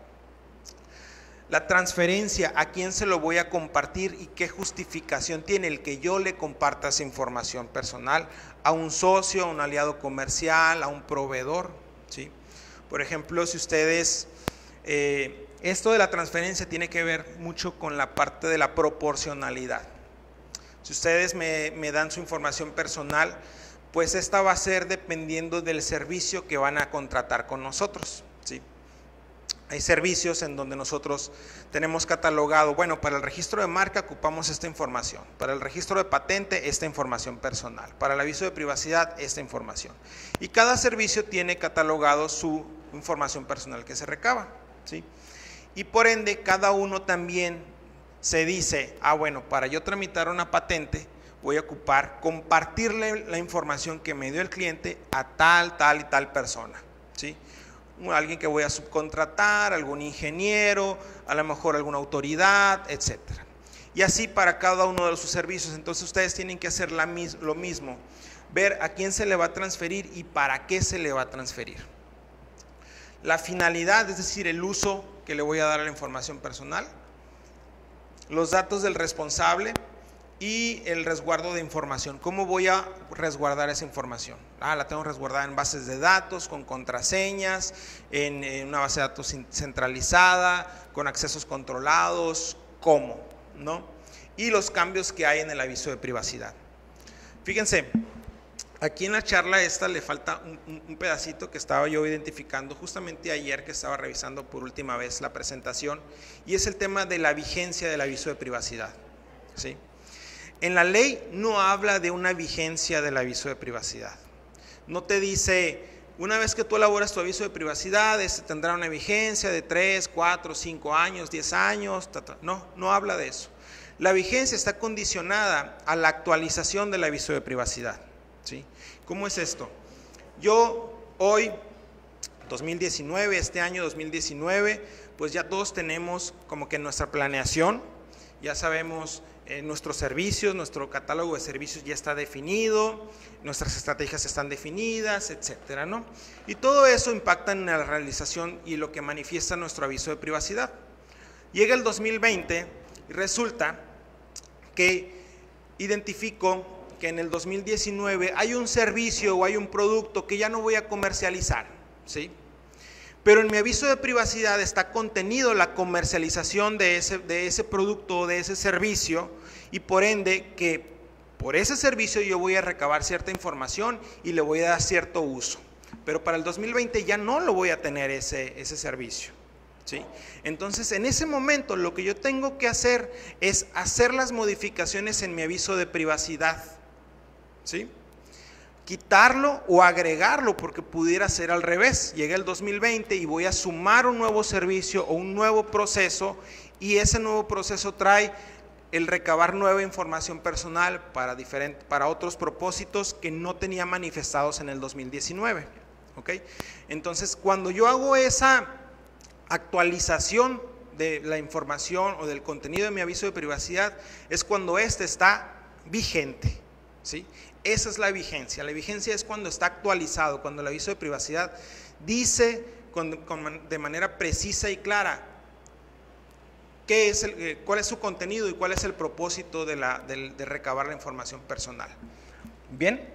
La transferencia, ¿a quién se lo voy a compartir y qué justificación tiene el que yo le comparta esa información personal? ¿A un socio, a un aliado comercial, a un proveedor? ¿Sí? Por ejemplo, si ustedes, esto de la transferencia tiene que ver mucho con la parte de la proporcionalidad. Si ustedes me dan su información personal, pues esta va a ser dependiendo del servicio que van a contratar con nosotros, ¿sí? Hay servicios en donde nosotros tenemos catalogado, bueno, para el registro de marca ocupamos esta información, para el registro de patente esta información personal, para el aviso de privacidad esta información. Y cada servicio tiene catalogado su información personal que se recaba, ¿sí? Y por ende cada uno también se dice, bueno, para yo tramitar una patente voy a ocupar compartirle la información que me dio el cliente a tal y tal persona, ¿sí? Alguien que voy a subcontratar, algún ingeniero, a lo mejor alguna autoridad, etcétera. Y así para cada uno de sus servicios. Entonces ustedes tienen que hacer lo mismo, ver a quién se le va a transferir y para qué se le va a transferir. La finalidad, es decir, el uso que le voy a dar a la información personal, los datos del responsable y el resguardo de información. ¿Cómo voy a resguardar esa información? La tengo resguardada en bases de datos, con contraseñas, en una base de datos centralizada, con accesos controlados, ¿cómo? ¿No? Y los cambios que hay en el aviso de privacidad. Fíjense, aquí en la charla esta le falta un pedacito que estaba yo identificando justamente ayer que estaba revisando por última vez la presentación, y es el tema de la vigencia del aviso de privacidad, ¿sí? En la ley no habla de una vigencia del aviso de privacidad. No te dice, una vez que tú elaboras tu aviso de privacidad, tendrá una vigencia de 3, 4, 5 años, 10 años. No habla de eso. La vigencia está condicionada a la actualización del aviso de privacidad, ¿sí? ¿Cómo es esto? Yo hoy, 2019, este año 2019, pues ya todos tenemos como que nuestra planeación, ya sabemos nuestros servicios, nuestro catálogo de servicios ya está definido, nuestras estrategias están definidas, etcétera, ¿no? Y todo eso impacta en la realización y lo que manifiesta nuestro aviso de privacidad. Llega el 2020 y resulta que identifico que en el 2019 hay un servicio o hay un producto que ya no voy a comercializar, ¿sí? Pero en mi aviso de privacidad está contenido la comercialización de ese producto o de ese servicio, y por ende que por ese servicio yo voy a recabar cierta información y le voy a dar cierto uso. Pero para el 2020 ya no lo voy a tener ese servicio, ¿sí? Entonces en ese momento lo que yo tengo que hacer es hacer las modificaciones en mi aviso de privacidad, ¿sí? Quitarlo o agregarlo, porque pudiera ser al revés. Llega el 2020 y voy a sumar un nuevo servicio o un nuevo proceso, y ese nuevo proceso trae el recabar nueva información personal para otros propósitos que no tenía manifestados en el 2019, ¿ok? Entonces cuando yo hago esa actualización de la información o del contenido de mi aviso de privacidad es cuando éste está vigente, ¿sí? Esa es la vigencia. La vigencia es cuando está actualizado, cuando el aviso de privacidad dice de manera precisa y clara cuál es su contenido y cuál es el propósito de recabar la información personal. Bien,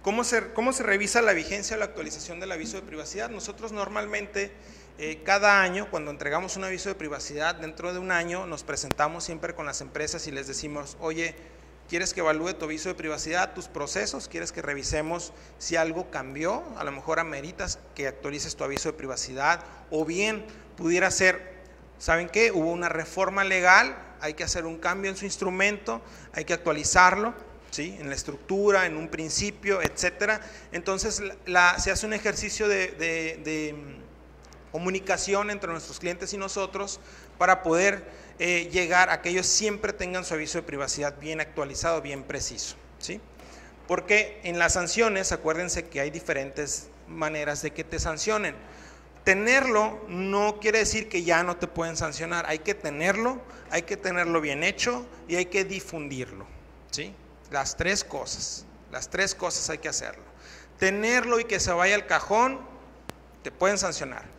¿cómo se revisa la vigencia o la actualización del aviso de privacidad? Nosotros normalmente cada año, cuando entregamos un aviso de privacidad, dentro de un año nos presentamos siempre con las empresas y les decimos: oye, ¿quieres que evalúe tu aviso de privacidad, tus procesos? ¿Quieres que revisemos si algo cambió? A lo mejor ameritas que actualices tu aviso de privacidad, o bien pudiera ser: ¿saben qué? Hubo una reforma legal, hay que hacer un cambio en su instrumento, hay que actualizarlo, ¿sí? En la estructura, en un principio, etcétera. Entonces se hace un ejercicio de comunicación entre nuestros clientes y nosotros para poder llegar a que ellos siempre tengan su aviso de privacidad bien actualizado, bien preciso, ¿sí? Porque en las sanciones, acuérdense que hay diferentes maneras de que te sancionen. Tenerlo no quiere decir que ya no te pueden sancionar. Hay que tenerlo bien hecho y hay que difundirlo, ¿sí? Las tres cosas hay que hacerlo. Tenerlo y que se vaya al cajón, te pueden sancionar.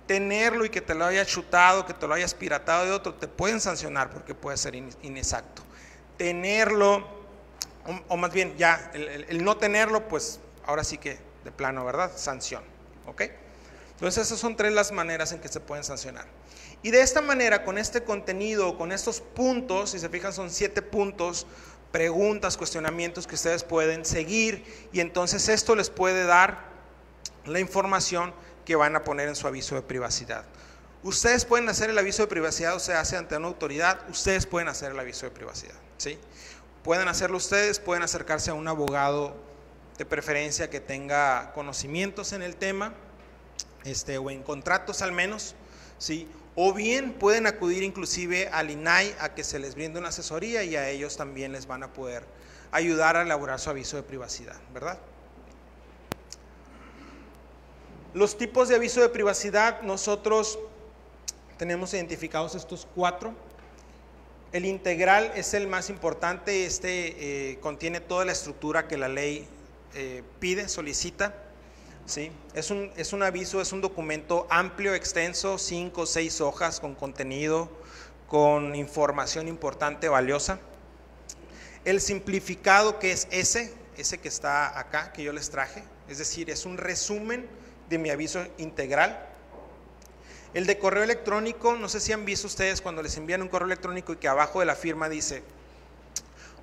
Tenerlo y que te lo hayas chutado, que te lo hayas piratado de otro, te pueden sancionar porque puede ser inexacto. Tenerlo, o más bien ya, el no tenerlo, pues ahora sí que de plano, ¿verdad? Sanción, ¿ok? Entonces esas son las maneras en que se pueden sancionar. Y de esta manera, con este contenido, con estos puntos, si se fijan son 7 puntos, preguntas, cuestionamientos que ustedes pueden seguir, y entonces esto les puede dar la información que van a poner en su aviso de privacidad. Ustedes pueden hacer el aviso de privacidad, o se hace ante una autoridad, ustedes pueden hacer el aviso de privacidad, ¿sí? Pueden hacerlo ustedes, pueden acercarse a un abogado de preferencia que tenga conocimientos en el tema, o en contratos al menos, ¿sí? O bien pueden acudir inclusive al INAI a que se les brinde una asesoría, y a ellos también les van a poder ayudar a elaborar su aviso de privacidad, ¿verdad? Los tipos de aviso de privacidad, nosotros tenemos identificados estos 4. El integral es el más importante, contiene toda la estructura que la ley pide, solicita, ¿sí? Es un aviso, es un documento amplio, extenso, 5 o 6 hojas con contenido, con información importante, valiosa. El simplificado, que es ese que está acá, que yo les traje, es decir, es un resumen de mi aviso integral. El de correo electrónico, no sé si han visto ustedes cuando les envían un correo electrónico y que abajo de la firma dice: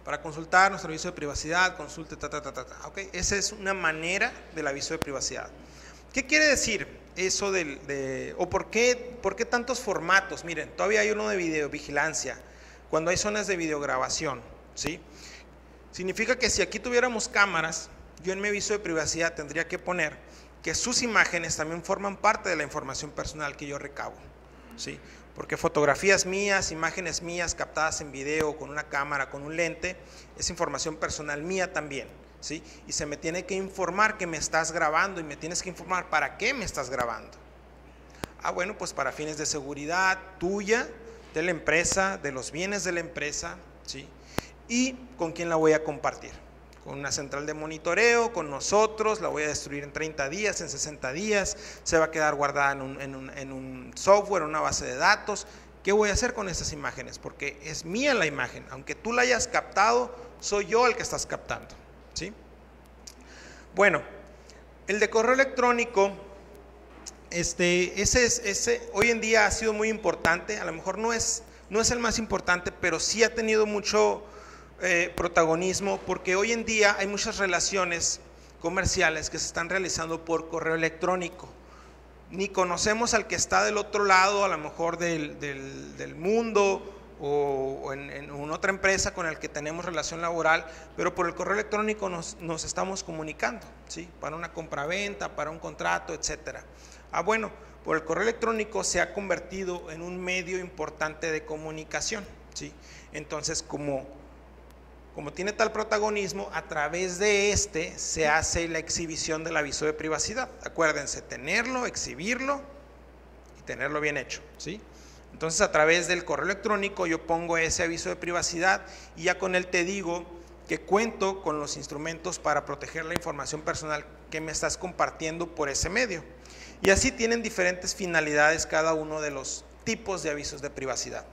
para consultar nuestro aviso de privacidad, consulte ¿ok? Esa es una manera del aviso de privacidad. ¿Qué quiere decir eso o por qué tantos formatos? Miren, todavía hay uno de videovigilancia, cuando hay zonas de videograbación, ¿sí? Significa que si aquí tuviéramos cámaras, yo en mi aviso de privacidad tendría que poner que sus imágenes también forman parte de la información personal que yo recabo, ¿sí? Porque fotografías mías, imágenes mías captadas en video con una cámara, con un lente, es información personal mía también, ¿sí? Y se me tiene que informar que me estás grabando, y me tienes que informar para qué me estás grabando. Bueno, pues para fines de seguridad tuya, de la empresa, de los bienes de la empresa, ¿sí? Y con quién la voy a compartir. Con una central de monitoreo, con nosotros, la voy a destruir en 30 días, en 60 días, se va a quedar guardada en un software, en una base de datos. ¿Qué voy a hacer con esas imágenes? Porque es mía la imagen, aunque tú la hayas captado, soy yo el que estás captando, ¿sí? Bueno, el de correo electrónico, ese hoy en día ha sido muy importante, a lo mejor no es el más importante, pero sí ha tenido mucho protagonismo, porque hoy en día hay muchas relaciones comerciales que se están realizando por correo electrónico. Ni conocemos al que está del otro lado, a lo mejor del mundo, o en otra empresa con el que tenemos relación laboral, pero por el correo electrónico nos estamos comunicando, ¿sí? Para una compraventa, para un contrato, etcétera. Bueno, por el correo electrónico se ha convertido en un medio importante de comunicación, ¿sí? Entonces, como tiene tal protagonismo, a través de se hace la exhibición del aviso de privacidad. Acuérdense, tenerlo, exhibirlo y tenerlo bien hecho, ¿sí? Entonces a través del correo electrónico yo pongo ese aviso de privacidad y ya con él te digo que cuento con los instrumentos para proteger la información personal que me estás compartiendo por ese medio. Y así tienen diferentes finalidades cada uno de los tipos de avisos de privacidad.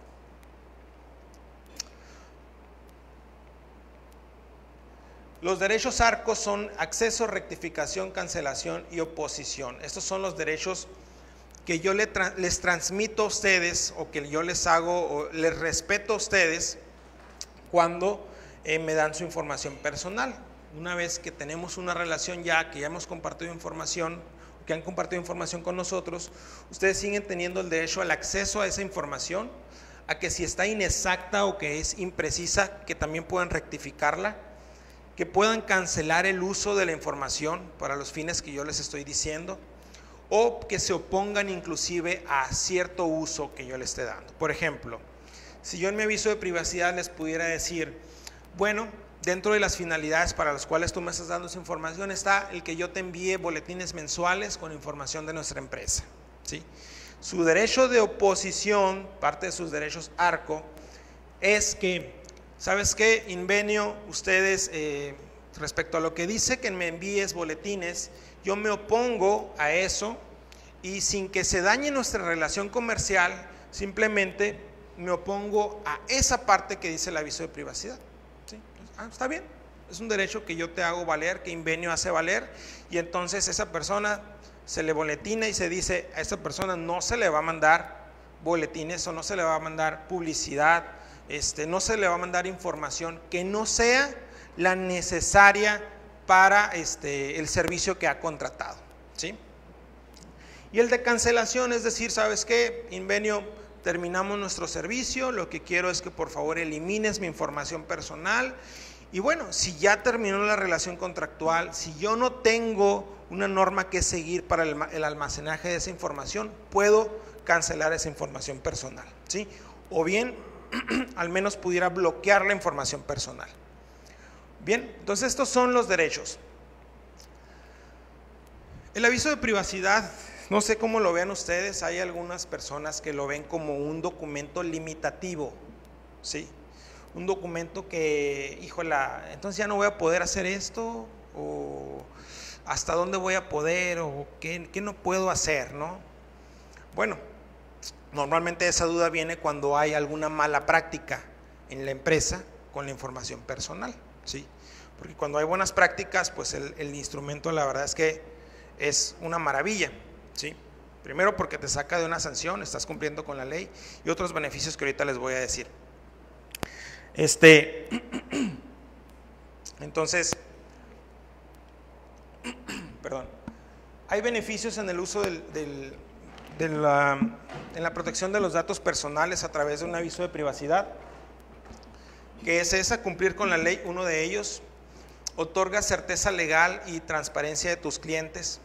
Los derechos ARCO son acceso, rectificación, cancelación y oposición. Estos son los derechos que yo les transmito a ustedes o que yo les hago o les respeto a ustedes cuando me dan su información personal. Una vez que tenemos una relación que ya hemos compartido información, que han compartido información con nosotros, ustedes siguen teniendo el derecho al acceso a esa información, a que si está inexacta o que es imprecisa, que también puedan rectificarla, que puedan cancelar el uso de la información para los fines que yo les estoy diciendo, o que se opongan inclusive a cierto uso que yo les esté dando. Por ejemplo, si yo en mi aviso de privacidad les pudiera decir, bueno, dentro de las finalidades para las cuales tú me estás dando esa información está el que yo te envíe boletines mensuales con información de nuestra empresa, ¿sí? Su derecho de oposición, parte de sus derechos ARCO, es que, ¿sabes qué? Invenio, ustedes, respecto a lo que dice que me envíes boletines, yo me opongo a eso y sin que se dañe nuestra relación comercial, simplemente me opongo a esa parte que dice el aviso de privacidad. ¿Sí? Está bien, es un derecho que yo te hago valer, que Invenio hace valer, y entonces esa persona se le boletina y se dice, a esta persona no se le va a mandar boletines o no se le va a mandar publicidad, no se le va a mandar información que no sea la necesaria para el servicio que ha contratado, ¿sí? Y el de cancelación, es decir, ¿sabes qué? Invenio, terminamos nuestro servicio, lo que quiero es que por favor elimines mi información personal. Y bueno, si ya terminó la relación contractual, si yo no tengo una norma que seguir para el almacenaje de esa información, puedo cancelar esa información personal, ¿sí? O bien, al menos pudiera bloquear la información personal. Bien, entonces estos son los derechos. El aviso de privacidad, no sé cómo lo vean ustedes, hay algunas personas que lo ven como un documento limitativo, ¿sí? Un documento que, híjola, entonces ya no voy a poder hacer esto, o hasta dónde voy a poder, o qué no puedo hacer, ¿no? Bueno, normalmente esa duda viene cuando hay alguna mala práctica en la empresa con la información personal, ¿sí? Porque cuando hay buenas prácticas, pues el instrumento la verdad es que es una maravilla, ¿sí? Primero porque te saca de una sanción, estás cumpliendo con la ley, y otros beneficios que ahorita les voy a decir. Entonces, perdón, hay beneficios en el uso en la protección de los datos personales a través de un aviso de privacidad, que es esa, cumplir con la ley. Uno de ellos otorga certeza legal y transparencia de tus clientes.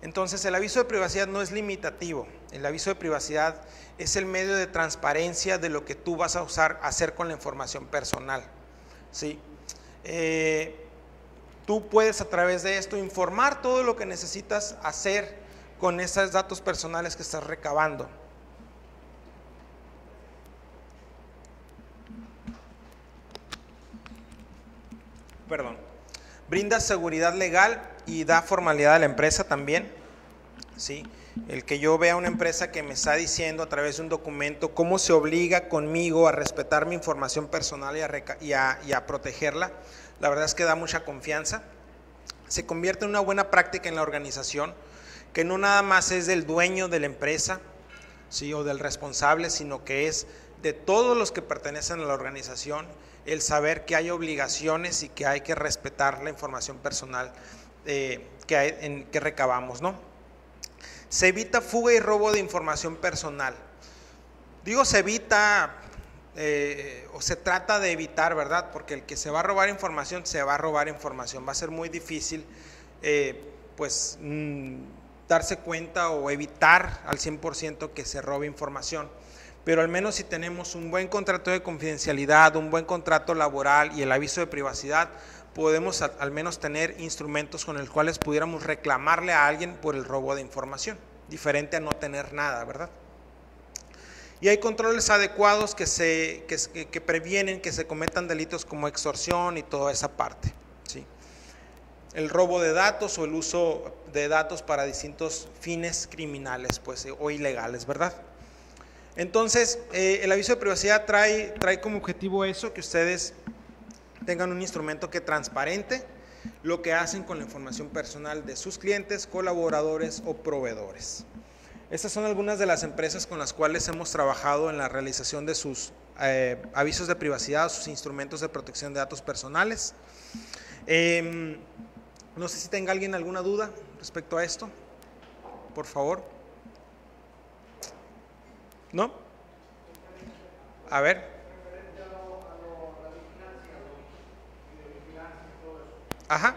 Entonces el aviso de privacidad no es limitativo, el aviso de privacidad es el medio de transparencia de lo que tú vas a hacer con la información personal, ¿sí? Tú puedes a través de esto informar todo lo que necesitas hacer con esos datos personales que estás recabando. Perdón. Brinda seguridad legal y da formalidad a la empresa también, ¿sí? El que yo vea una empresa que me está diciendo a través de un documento cómo se obliga conmigo a respetar mi información personal y a protegerla, la verdad es que da mucha confianza. Se convierte en una buena práctica en la organización, que no nada más es del dueño de la empresa, ¿sí? O del responsable, sino que es de todos los que pertenecen a la organización, el saber que hay obligaciones y que hay que respetar la información personal que recabamos, ¿no? Se evita fuga y robo de información personal. Digo se evita o se trata de evitar, ¿verdad? Porque el que se va a robar información, se va a robar información. Va a ser muy difícil darse cuenta o evitar al 100% que se robe información. Pero al menos si tenemos un buen contrato de confidencialidad, un buen contrato laboral y el aviso de privacidad, podemos al menos tener instrumentos con los cuales pudiéramos reclamarle a alguien por el robo de información, diferente a no tener nada, ¿verdad? Y hay controles adecuados que previenen que se cometan delitos como extorsión y toda esa parte, ¿sí? El robo de datos o el uso de datos para distintos fines criminales, pues, o ilegales, ¿verdad? Entonces, el aviso de privacidad trae como objetivo eso, que ustedes tengan un instrumento que transparente lo que hacen con la información personal de sus clientes, colaboradores o proveedores. Estas son algunas de las empresas con las cuales hemos trabajado en la realización de sus avisos de privacidad, sus instrumentos de protección de datos personales. No sé si tenga alguien alguna duda respecto a esto, por favor. ¿No? A ver. Ajá.